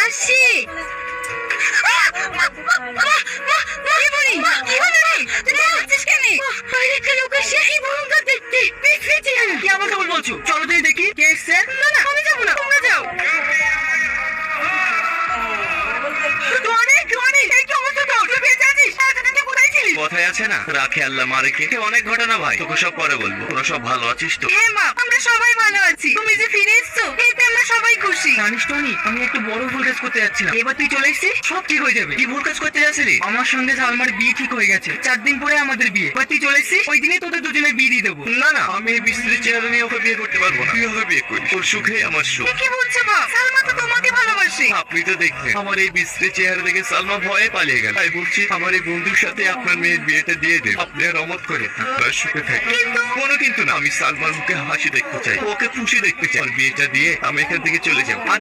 আসছি। কি আমাকে ভুল বলছো? চলো তুমি দেখি কে এসছে। না না আমি যাবো না, তোমরা যাও। কথায় আছে না, রাখে আল্লাহ মারে কে। অনেক ঘটনা ভাই, তোকে সব পরে বলবো। তোরা সব ভালো আছিস তো? হ্যাঁ মা, আমরা সবাই ভালো আছি। তুমি যে ফিরে এসছো এতে আমরা সবাই খুশি। জানিস টনি, আমি একটা বড় ভুল কাজ করতে যাচ্ছিলাম। এবার তুই চলে এসেছিস, সব ঠিক হয়ে যাবে। কি ভুল কাজ করতে যাচ্ছিলি? আমার সঙ্গে সালমার বিয়ে ঠিক হয়ে গেছে। 4 দিন পরে আমাদের বিয়ে। এবার তুই চলে এসেছিস, ওই দিনে তোদের দুজনের বিয়ে দিয়ে দেবো। না না, আমি এই বিশ্রী চেহারা নিয়ে ওকে বিয়ে করতে পারবো না। তুই ওকে বিয়ে করিস, তোর সুখে আমার সুখ। কি বলছো মা? সালমা তো তোমাকে ভালোবাসে। আপনি তো দেখছেন আমার এই বিশ্রী চেহারা দেখে সালমা ভয়ে পালিয়ে গেল। তাই বলছি আমার এই বন্ধুর সাথে আপনার মেয়ের বিয়েটা দিয়ে দেন। আপনি আর অমত করে আপনার সুখে থাকেন। কোনো কিন্তু না, আমি সালমার মুখে হাসি দেখতে চাই, ওকে খুশি দেখতে চাই। আর বিয়েটা দিয়ে আমি এখান থেকে চলে যাবো।